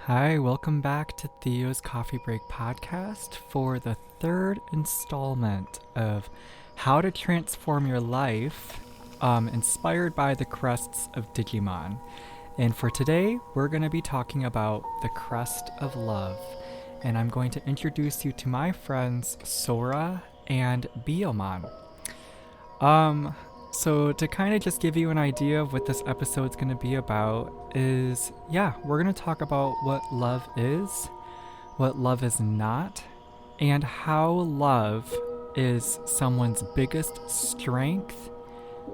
Hi, welcome back to Theo's Coffee Break podcast for the third installment of How to Transform Your Life, inspired by the crests of Digimon. And for today, we're going to be talking about the Crest of Love. And I'm going to introduce you to my friends Sora and Biyomon. So to kind of just give you an idea of what this episode's going to be about is, we're going to talk about what love is not, and how love is someone's biggest strength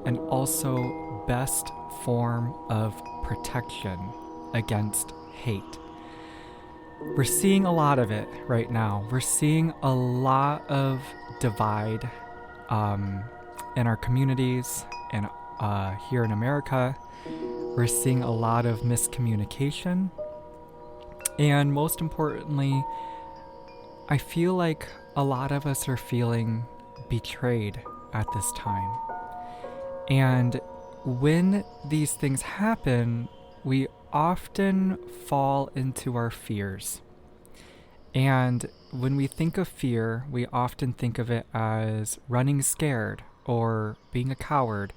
and also best form of protection against hate. We're seeing a lot of it right now. We're seeing a lot of divide in our communities and here in America. We're seeing a lot of miscommunication. And most importantly, I feel like a lot of us are feeling betrayed at this time. And when these things happen, we often fall into our fears. And when we think of fear, we often think of it as running scared or being a coward,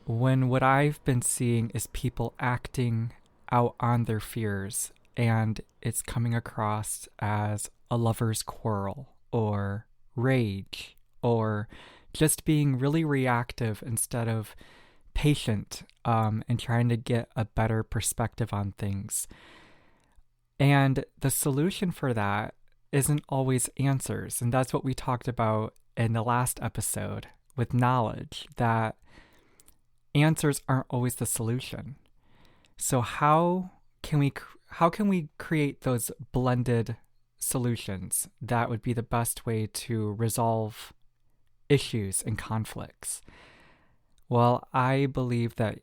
when what I've been seeing is people acting out on their fears, and it's coming across as a lover's quarrel or rage or just being really reactive instead of patient, and trying to get a better perspective on things. And the solution for that isn't always answers. And that's what we talked about in the last episode with knowledge, that answers aren't always the solution. So how can we create those blended solutions that would be the best way to resolve issues and conflicts? Well, I believe that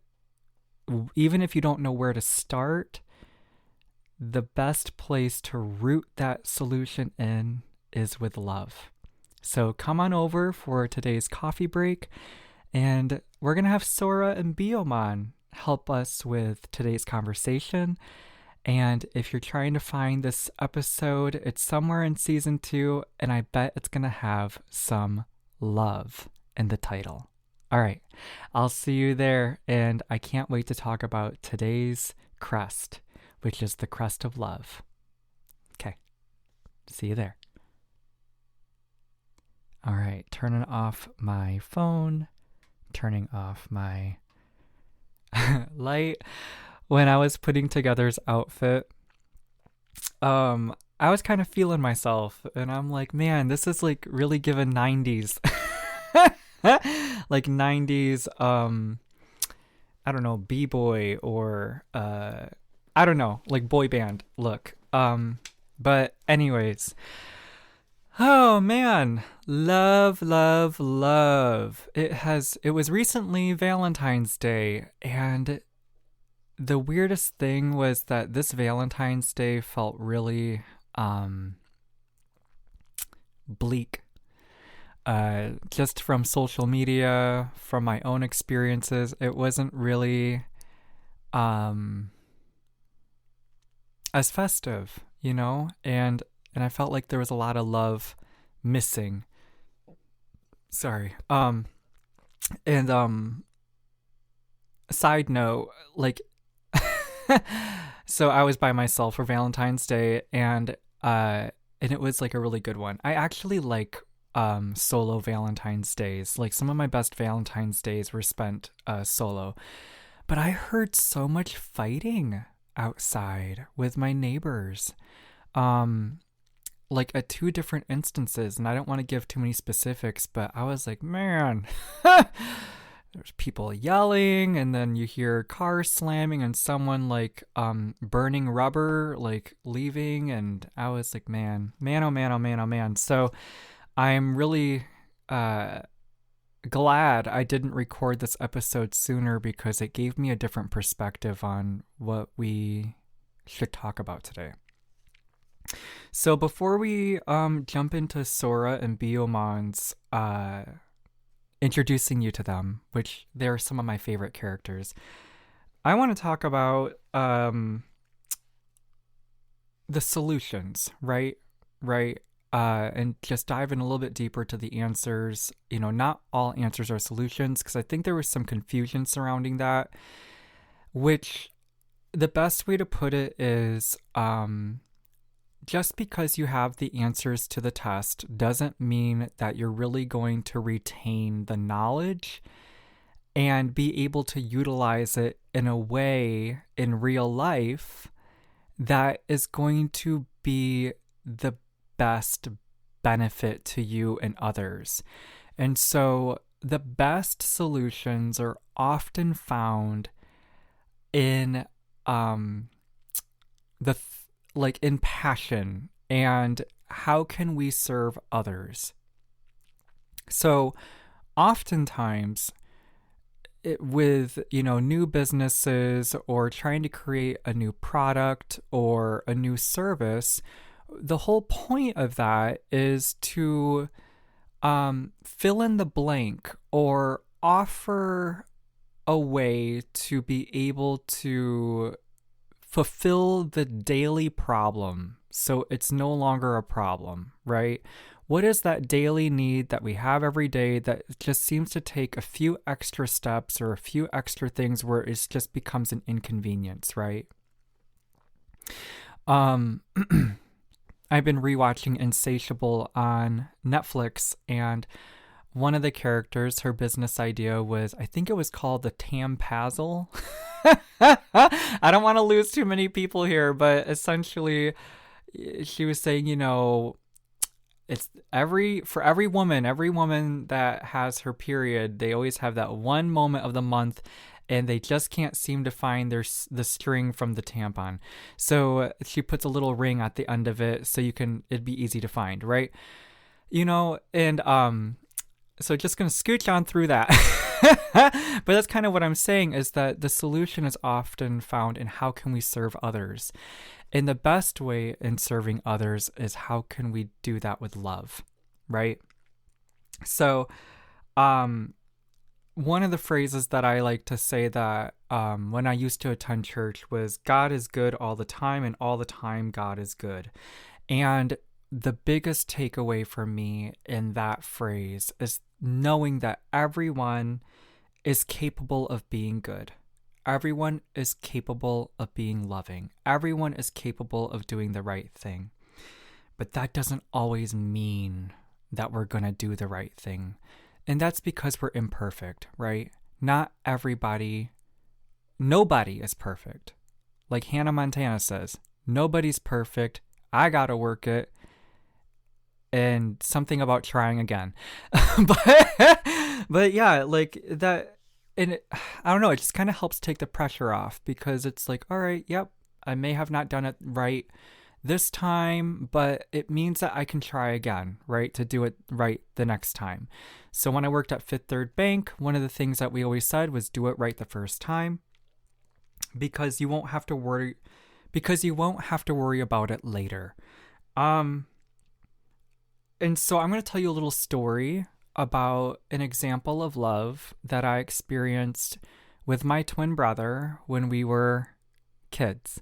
even if you don't know where to start, the best place to root that solution in is with love. So come on over for today's coffee break, and we're going to have Sora and Biyomon help us with today's conversation. And if you're trying to find this episode, it's somewhere in season 2, and I bet it's going to have some love in the title. All right, I'll see you there, and I can't wait to talk about today's crest, which is the Crest of Love. Okay, see you there. All right, turning off my phone, turning off my light. When I was putting together his outfit, I was kind of feeling myself, and I'm like, man, this is like really giving 90s. Like 90s, I don't know, B-boy or, I don't know, like boy band look. But anyways, oh man, love. It was recently Valentine's Day, and the weirdest thing was that this Valentine's Day felt really bleak. Just from social media, from my own experiences, it wasn't really as festive, you know? And I felt like there was a lot of love missing. Sorry. Side note, like so I was by myself for Valentine's Day, and it was like a really good one. I actually like solo Valentine's Days. Like, some of my best Valentine's Days were spent solo. But I heard so much fighting outside with my neighbors. Like at 2 different instances, and I don't want to give too many specifics, but I was like, man, there's people yelling, and then you hear cars slamming and someone like burning rubber, like leaving, and I was like, man. So I'm really glad I didn't record this episode sooner, because it gave me a different perspective on what we should talk about today. So before we jump into Sora and Biyomon's introducing you to them, which they're some of my favorite characters, I want to talk about the solutions, right? Right. And just dive in a little bit deeper to the answers. Not all answers are solutions, because I think there was some confusion surrounding that, which the best way to put it is just because you have the answers to the test doesn't mean that you're really going to retain the knowledge and be able to utilize it in a way in real life that is going to be the best benefit to you and others. And so the best solutions are often found in in passion and how can we serve others. So oftentimes with new businesses or trying to create a new product or a new service, the whole point of that is to fill in the blank or offer a way to be able to fulfill the daily problem so it's no longer a problem, right? What is that daily need that we have every day that just seems to take a few extra steps or a few extra things where it just becomes an inconvenience, right? I've been rewatching Insatiable on Netflix, and one of the characters, her business idea was, I think it was called the Tampazzle. I don't want to lose too many people here, but essentially she was saying, it's for every woman that has her period, they always have that one moment of the month and they just can't seem to find the string from the tampon. So she puts a little ring at the end of it so it'd be easy to find, right? And so just going to scooch on through that. But that's kind of what I'm saying, is that the solution is often found in how can we serve others. And the best way in serving others is how can we do that with love, right? So one of the phrases that I like to say that when I used to attend church was, God is good all the time, and all the time God is good. And the biggest takeaway for me in that phrase is knowing that everyone is capable of being good. Everyone is capable of being loving. Everyone is capable of doing the right thing. But that doesn't always mean that we're going to do the right thing. And that's because we're imperfect, right? Nobody is perfect. Like Hannah Montana says, nobody's perfect. I got to work it. And something about trying again. but yeah, like that. And I don't know, it just kind of helps take the pressure off, because it's like, all right, yep, I may have not done it right this time, but it means that I can try again, right, to do it right the next time. So when I worked at Fifth Third Bank, one of the things that we always said was do it right the first time, because you won't have to worry about it later. And so I'm going to tell you a little story about an example of love that I experienced with my twin brother when we were kids.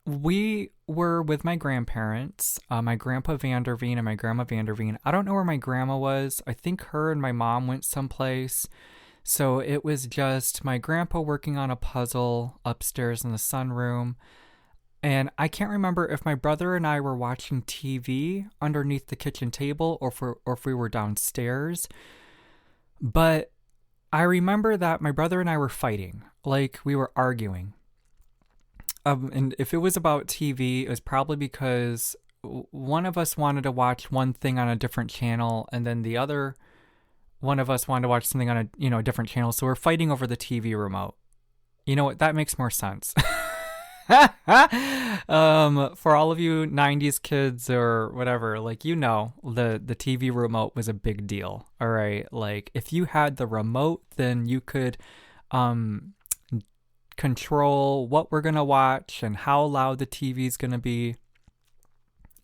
We were with my grandparents, my grandpa Vanderveen and my grandma Vanderveen. I don't know where my grandma was. I think her and my mom went someplace. So it was just my grandpa working on a puzzle upstairs in the sunroom. And I can't remember if my brother and I were watching TV underneath the kitchen table or if we were downstairs. But I remember that my brother and I were fighting, like we were arguing. And if it was about TV, it was probably because one of us wanted to watch one thing on a different channel, and then the other one of us wanted to watch something on a different channel. So we're fighting over the TV remote. You know what? That makes more sense. For all of you 90s kids or whatever, like, the TV remote was a big deal. All right. Like, if you had the remote, then you could control what we're going to watch and how loud the TV is going to be.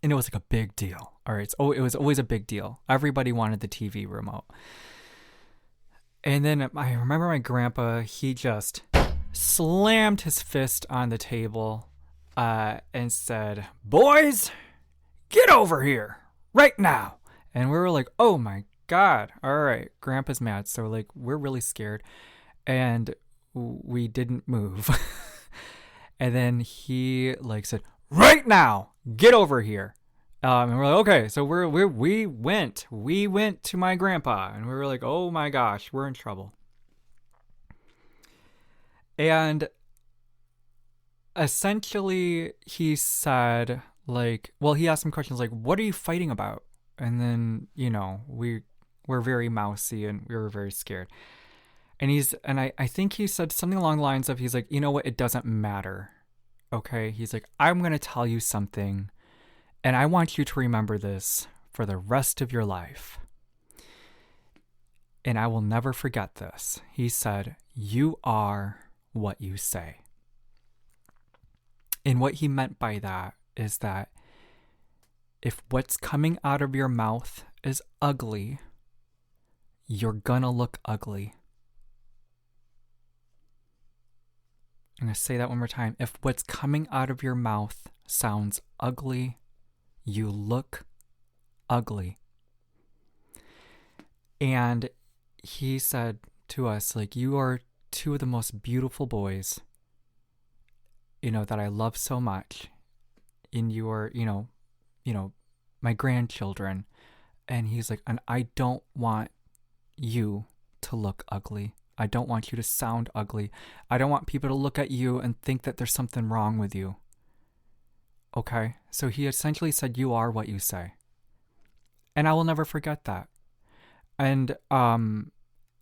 And it was like a big deal. All right. It was always a big deal. Everybody wanted the TV remote. And then I remember my grandpa, he just slammed his fist on the table and said, "Boys, get over here right now." And we were like, "Oh my God. All right. Grandpa's mad." So like, we're really scared. And we didn't move. And then he like said, "Right now, get over here." And we're like, okay. So we went to my grandpa, and we were like, oh my gosh, we're in trouble. And essentially he said, like, well, he asked some questions like, "What are you fighting about?" And then, we were very mousy and we were very scared. And I think he said something along the lines of, he's like, "You know what? It doesn't matter." Okay. He's like, "I'm going to tell you something, and I want you to remember this for the rest of your life. And I will never forget this." He said, "You are what you say." And what he meant by that is that if what's coming out of your mouth is ugly, you're gonna look ugly. I'm gonna say that one more time. If what's coming out of your mouth sounds ugly, you look ugly. And he said to us, like, "You are two of the most beautiful boys, that I love so much. And you are, my grandchildren." And he's like, "And I don't want you to look ugly. I don't want you to sound ugly. I don't want people to look at you and think that there's something wrong with you." Okay? So he essentially said, "You are what you say." And I will never forget that. And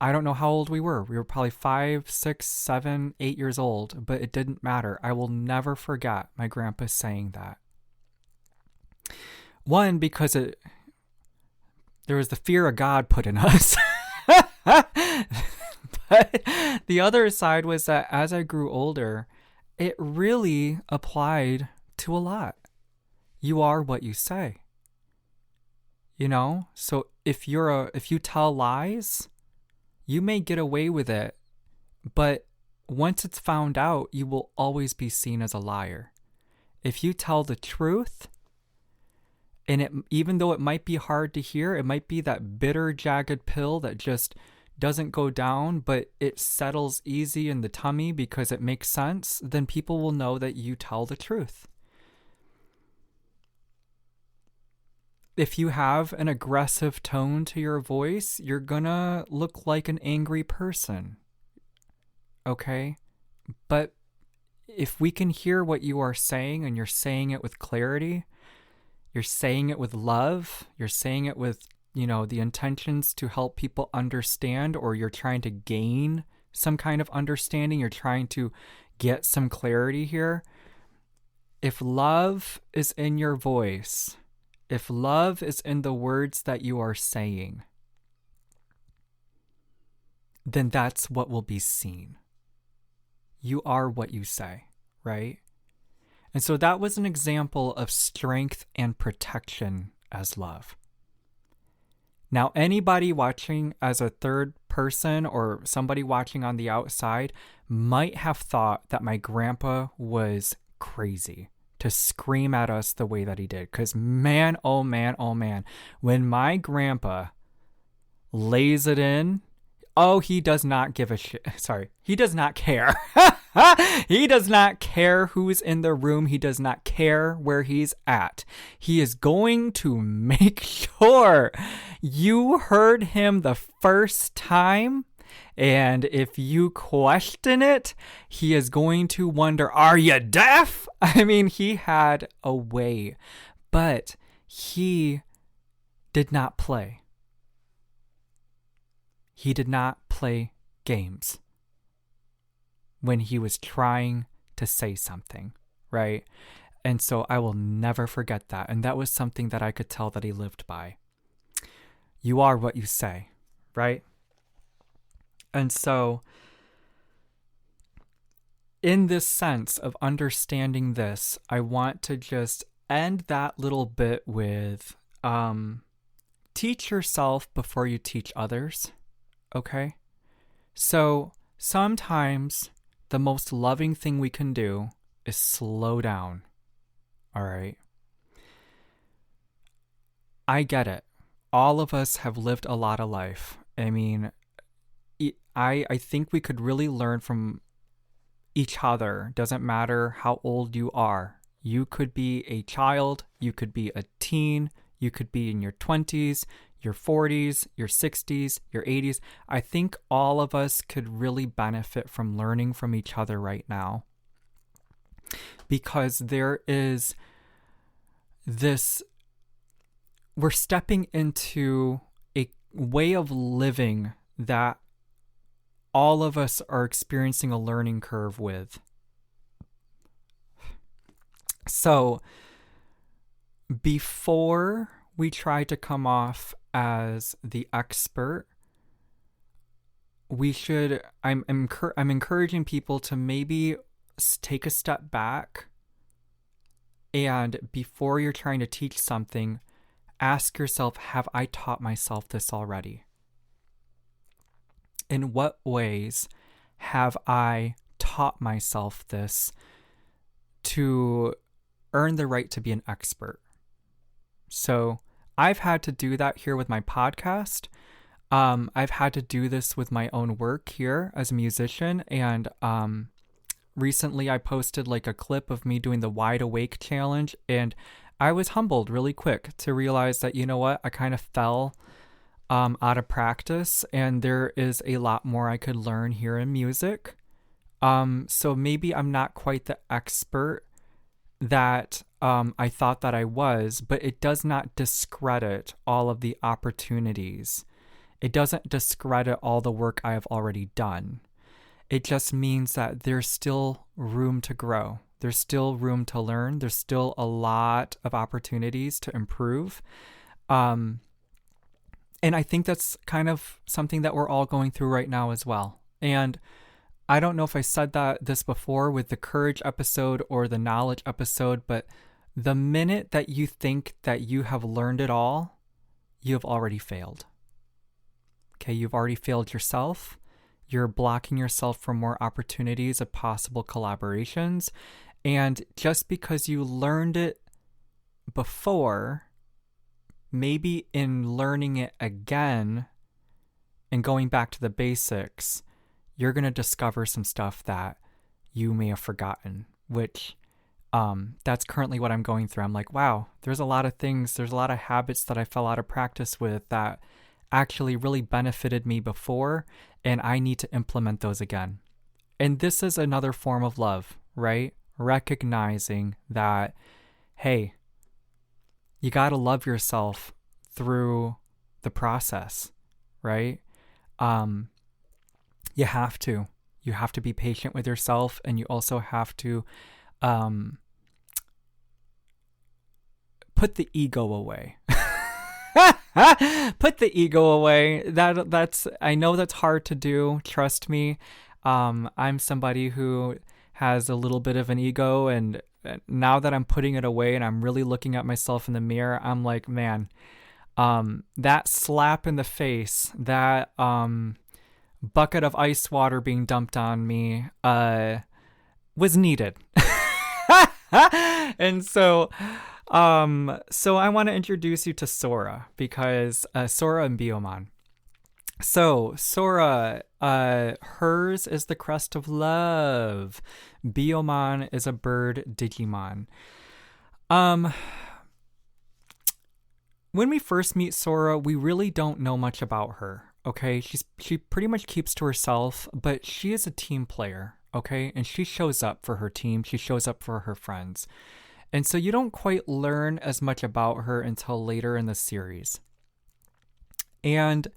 I don't know how old we were. We were probably 5, 6, 7, 8 years old, but it didn't matter. I will never forget my grandpa saying that. One, because there was the fear of God put in us. But the other side was that as I grew older, it really applied to a lot. You are what you say. So if you tell lies, you may get away with it, but once it's found out, you will always be seen as a liar. If you tell the truth, and even though it might be hard to hear, it might be that bitter, jagged pill that just doesn't go down, but it settles easy in the tummy because it makes sense, then people will know that you tell the truth. If you have an aggressive tone to your voice, you're gonna look like an angry person. Okay? But if we can hear what you are saying, and you're saying it with clarity, you're saying it with love, you're saying it with, the intentions to help people understand, or you're trying to gain some kind of understanding, you're trying to get some clarity here. If love is in your voice, if love is in the words that you are saying, then that's what will be seen. You are what you say, right? And so that was an example of strength and protection as love. Now, anybody watching as a third person or somebody watching on the outside might have thought that my grandpa was crazy to scream at us the way that he did. Because man, oh man, when my grandpa lays it in, he does not give a shit. Sorry, he does not care. He does not care who's in the room. He does not care where he's at. He is going to make sure you heard him the first time. And if you question it, he is going to wonder, are you deaf? I mean, he had a way, but he did not play. He did not play games when he was trying to say something, right? And so I will never forget that. And that was something that I could tell that he lived by. You are what you say, right? And so in this sense of understanding this, I want to just end that little bit with teach yourself before you teach others. Okay? So sometimes the most loving thing we can do is slow down. All right. I get it. All of us have lived a lot of life. I mean, I think we could really learn from each other. Doesn't matter how old you are. You could be a child, you could be a teen, you could be in your 20s, your 40s, your 60s, your 80s. I think all of us could really benefit from learning from each other right now. Because there is this, we're stepping into a way of living that all of us are experiencing a learning curve with. So before we try to come off as the expert, I'm encouraging people to maybe take a step back, and before you're trying to teach something, ask yourself, have I taught myself this already? In what ways have I taught myself this to earn the right to be an expert? So I've had to do that here with my podcast. I've had to do this with my own work here as a musician. And recently I posted like a clip of me doing the Wide Awake challenge. And I was humbled really quick to realize that, you know what, I kind of fell out of practice, and there is a lot more I could learn here in music. So maybe I'm not quite the expert that I thought that I was, but it does not discredit all of the opportunities. It doesn't discredit all the work I have already done. It just means that there's still room to grow. There's still room to learn. There's still a lot of opportunities to improve. And I think that's kind of something that we're all going through right now as well. And I don't know if I said this before with the courage episode or the knowledge episode, but the minute that you think that you have learned it all, you have already failed. Okay, you've already failed yourself. You're blocking yourself from more opportunities of possible collaborations. And just because you learned it before, maybe in learning it again and going back to the basics, you're going to discover some stuff that you may have forgotten, which that's currently what I'm going through. I'm like, wow, there's a lot of things, there's a lot of habits that I fell out of practice with that actually really benefited me before, and I need to implement those again. And this is another form of love, right? Recognizing that, hey, you got to love yourself through the process, right? You have to. You have to be patient with yourself, and you also have to put the ego away. Put the ego away. That's I know that's hard to do. Trust me. I'm somebody who has a little bit of an ego, and now that I'm putting it away and I'm really looking at myself in the mirror, I'm like, man, that slap in the face, that bucket of ice water being dumped on me was needed. And so I want to introduce you to Sora, because Sora and Biyomon. So Sora, hers is the Crest of Love. Biyomon is a bird Digimon. When we first meet Sora, we really don't know much about her. Okay, she pretty much keeps to herself, but she is a team player. Okay, and she shows up for her team. She shows up for her friends. And so you don't quite learn as much about her until later in the series. And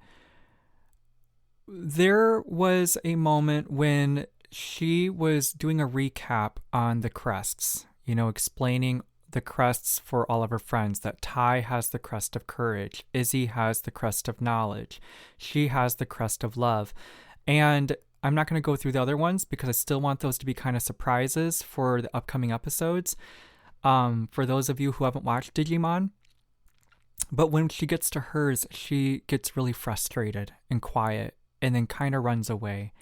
there was a moment when she was doing a recap on the crests, explaining the crests for all of her friends, that Ty has the crest of courage, Izzy has the crest of knowledge, she has the crest of love. And I'm not going to go through the other ones because I still want those to be kind of surprises for the upcoming episodes. For those of you who haven't watched Digimon. But when she gets to hers, she gets really frustrated and quiet and then kind of runs away.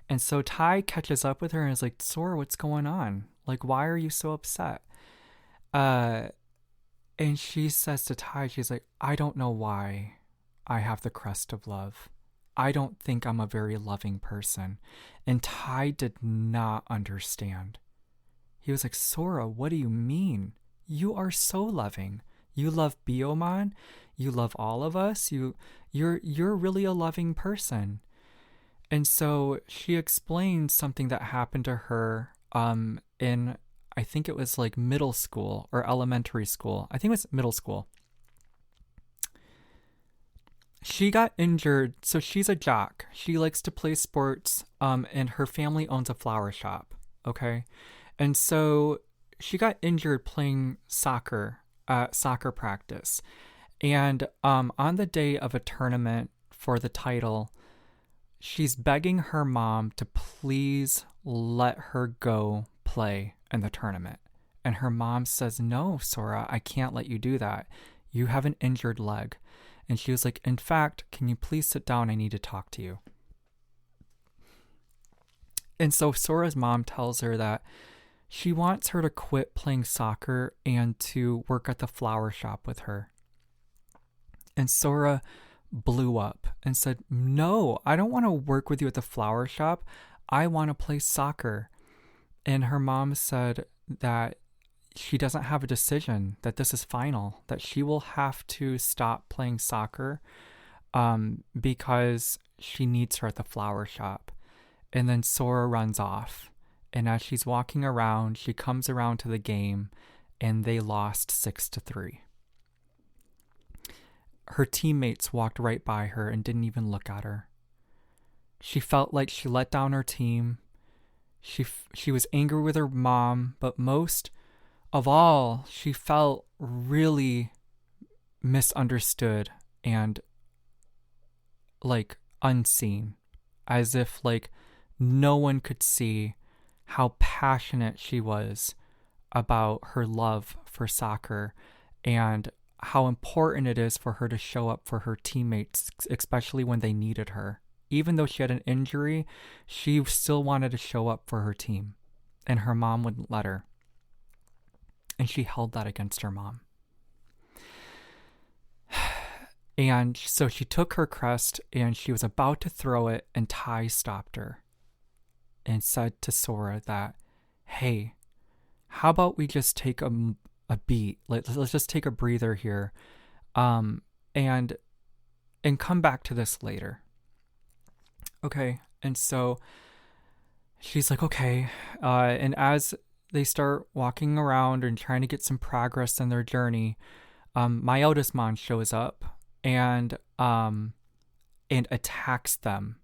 And so Ty catches up with her and is like, Sora, what's going on? Like, why are you so upset? Uh, and she says to Tai, she's like, I don't know why I have the crest of love. I don't think I'm a very loving person. And Tai did not understand. He was like, Sora, what do you mean? You are so loving. You love Biyomon. You love all of us. You're really a loving person. And so she explained something that happened to her in, I think it was like middle school or elementary school. I think it was middle school. She got injured. So she's a jock. She likes to play sports, and her family owns a flower shop. Okay. And so she got injured playing soccer practice. And on the day of a tournament for the title, she's begging her mom to please let her go play in the tournament. And her mom says, no, Sora, I can't let you do that. You have an injured leg. And she was like, in fact, can you please sit down? I need to talk to you. And so Sora's mom tells her that she wants her to quit playing soccer and to work at the flower shop with her. And Sora blew up and said, no, I don't want to work with you at the flower shop. I want to play soccer. And her mom said that she doesn't have a decision, that this is final, that she will have to stop playing soccer because she needs her at the flower shop. And then Sora runs off. And as she's walking around, she comes around to the game and they lost 6-3. Her teammates walked right by her and didn't even look at her. She felt like she let down her team. She was angry with her mom, but most of all, she felt really misunderstood and like unseen, as if like no one could see how passionate she was about her love for soccer and how important it is for her to show up for her teammates, especially when they needed her. Even though she had an injury, she still wanted to show up for her team, and her mom wouldn't let her. And she held that against her mom. And so she took her crest and she was about to throw it, and Tai stopped her and said to Sora that, hey, how about we just take a beat? Let's just take a breather here, and come back to this later. Okay. And so she's like, okay. And as they start walking around and trying to get some progress in their journey, my eldest mon shows up and attacks them.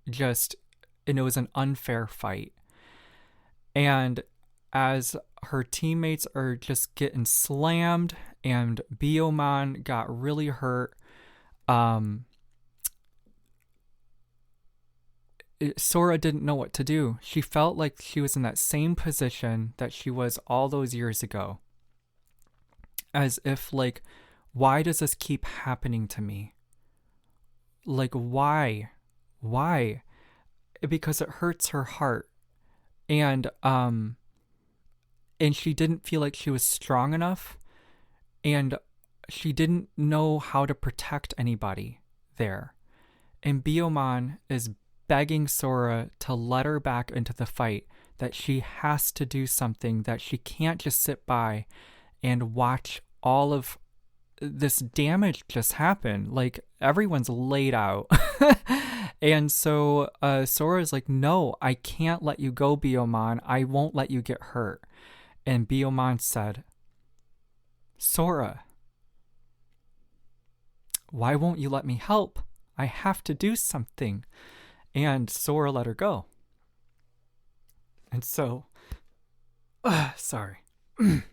And it was an unfair fight. And as her teammates are just getting slammed and Biyomon got really hurt, Sora didn't know what to do. She felt like she was in that same position that she was all those years ago. As if like, why does this keep happening to me? Like, why? Why? Because it hurts her heart. And she didn't feel like she was strong enough, and she didn't know how to protect anybody there. And Biyomon is begging Sora to let her back into the fight, that she has to do something, that she can't just sit by and watch all of this damage just happen. Like, everyone's laid out. And so Sora's like, no, I can't let you go, Biyomon. I won't let you get hurt. And Biyomon said, Sora, why won't you let me help? I have to do something. And Sora let her go. And so, sorry. And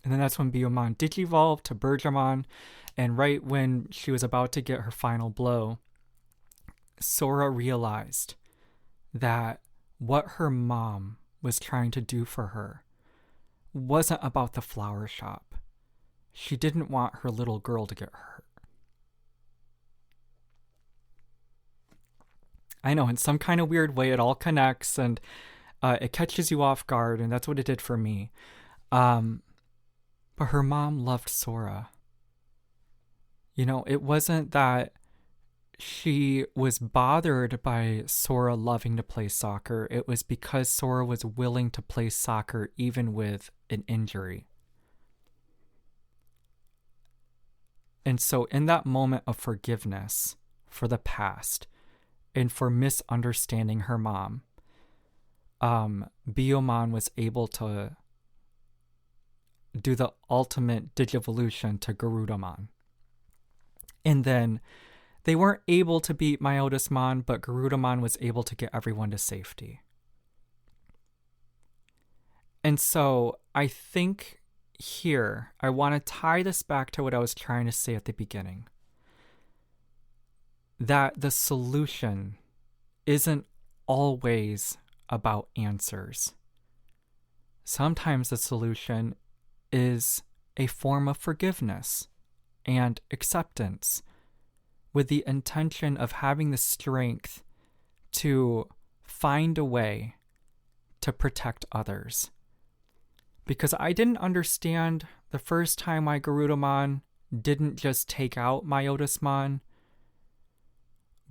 then that's when Biyomon digivolved to Birdramon. And right when she was about to get her final blow, Sora realized that what her mom was trying to do for her wasn't about the flower shop. She didn't want her little girl to get hurt. I know, in some kind of weird way, it all connects, and It catches you off guard, and that's what it did for me. But her mom loved Sora. It wasn't that she was bothered by Sora loving to play soccer. It was because Sora was willing to play soccer even with an injury. And so in that moment of forgiveness for the past and for misunderstanding her mom, Biyomon was able to do the ultimate digivolution to Garudamon. And then they weren't able to beat Myotismon, but Garudamon was able to get everyone to safety. And so I think here, I want to tie this back to what I was trying to say at the beginning. That the solution isn't always about answers. Sometimes the solution is a form of forgiveness and acceptance, with the intention of having the strength to find a way to protect others. Because I didn't understand the first time my Garudamon didn't just take out Myotismon,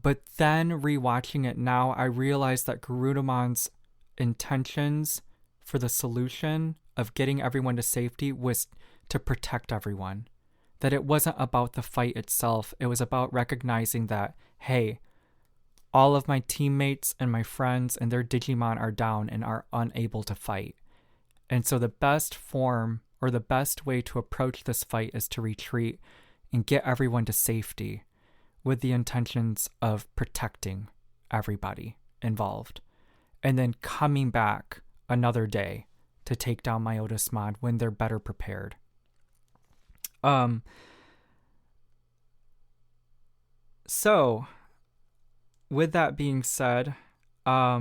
but then rewatching it now, I realized that Garudamon's intentions for the solution of getting everyone to safety was to protect everyone. That it wasn't about the fight itself. It was about recognizing that, hey, all of my teammates and my friends and their Digimon are down and are unable to fight. And so the best form or the best way to approach this fight is to retreat and get everyone to safety with the intentions of protecting everybody involved. And then coming back another day to take down Myotismon when they're better prepared. So, with that being said, I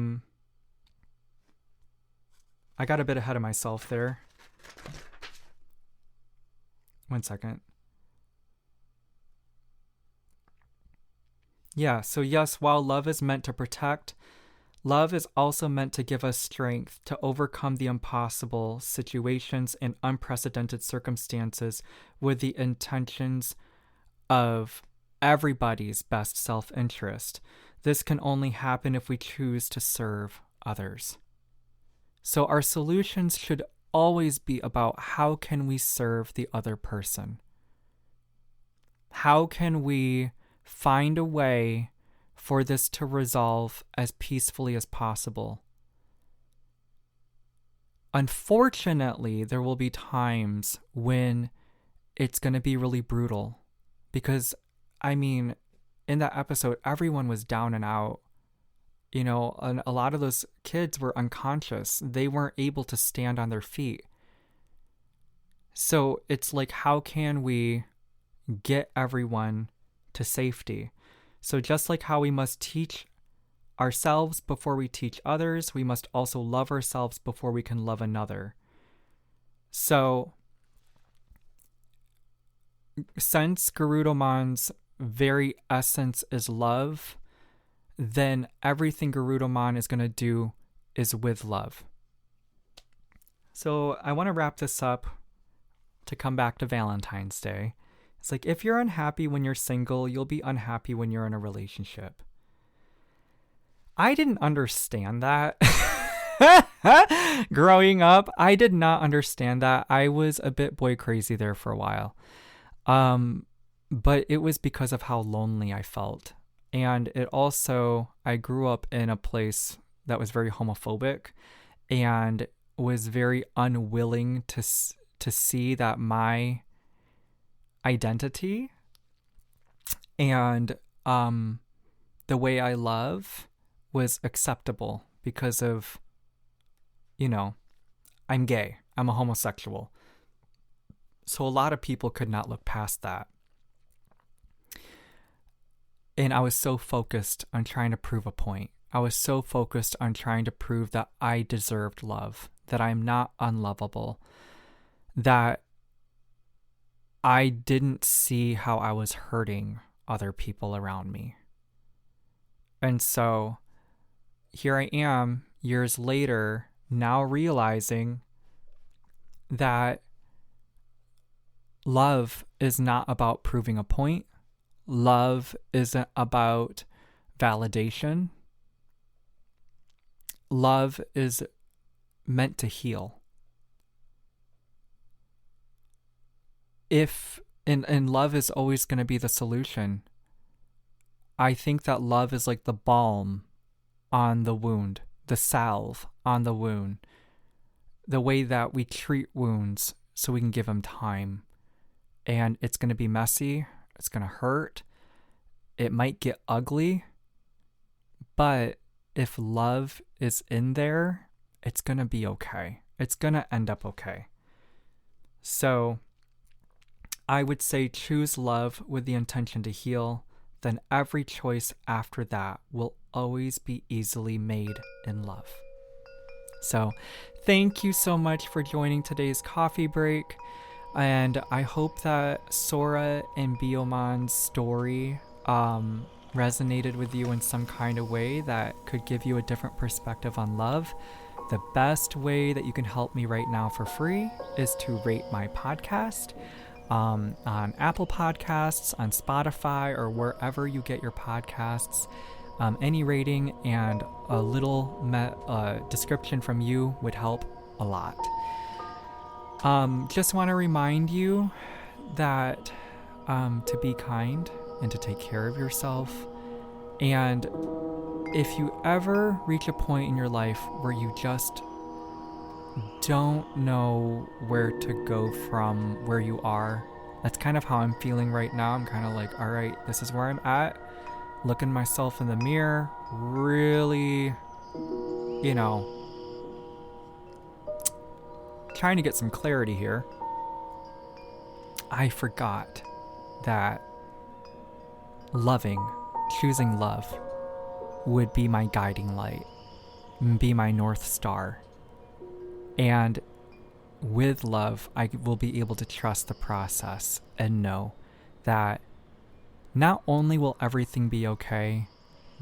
got a bit ahead of myself there. 1 second. Yeah, so yes, while love is meant to protect, love is also meant to give us strength to overcome the impossible situations and unprecedented circumstances with the intentions of everybody's best self-interest. This can only happen if we choose to serve others. So our solutions should always be about how can we serve the other person? How can we find a way for this to resolve as peacefully as possible? Unfortunately, there will be times when it's going to be really brutal because, in that episode, everyone was down and out. And a lot of those kids were unconscious. They weren't able to stand on their feet. So it's like, how can we get everyone to safety? So just like how we must teach ourselves before we teach others, we must also love ourselves before we can love another. So since Garudamon's very essence is love, then everything Garudamon is going to do is with love. So I want to wrap this up to come back to Valentine's Day. It's like, if you're unhappy when you're single, you'll be unhappy when you're in a relationship. I didn't understand that. Growing up, I did not understand that. I was a bit boy crazy there for a while. But it was because of how lonely I felt. And it also, I grew up in a place that was very homophobic and was very unwilling to see that my identity and the way I love was acceptable because of, I'm gay. I'm a homosexual. So a lot of people could not look past that. And I was so focused on trying to prove a point. I was so focused on trying to prove that I deserved love, that I'm not unlovable, that I didn't see how I was hurting other people around me. And so here I am, years later, now realizing that love is not about proving a point. Love isn't about validation. Love is meant to heal. And love is always going to be the solution. I think that love is like the balm on the wound, the salve on the wound, the way that we treat wounds so we can give them time. And it's going to be messy. It's going to hurt. It might get ugly. But if love is in there, it's going to be okay. It's going to end up okay. So I would say choose love with the intention to heal. Then every choice after that will always be easily made in love. So thank you so much for joining today's coffee break. And I hope that Sora and Biyomon's story resonated with you in some kind of way that could give you a different perspective on love. The best way that you can help me right now for free is to rate my podcast on Apple Podcasts, on Spotify, or wherever you get your podcasts. Any rating and a little description from you would help a lot. Just want to remind you that to be kind and to take care of yourself. And if you ever reach a point in your life where you just don't know where to go from where you are, that's kind of how I'm feeling right now. I'm kind of like, all right, this is where I'm at. Looking myself in the mirror, really, trying to get some clarity here. I forgot that choosing love would be my guiding light, be my North Star. And with love, I will be able to trust the process and know that not only will everything be okay,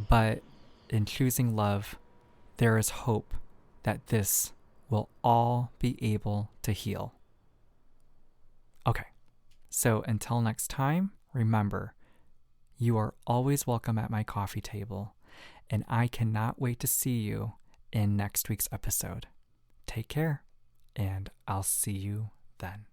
but in choosing love, there is hope that this will all be able to heal. Okay, so until next time, remember, you are always welcome at my coffee table, and I cannot wait to see you in next week's episode. Take care, and I'll see you then.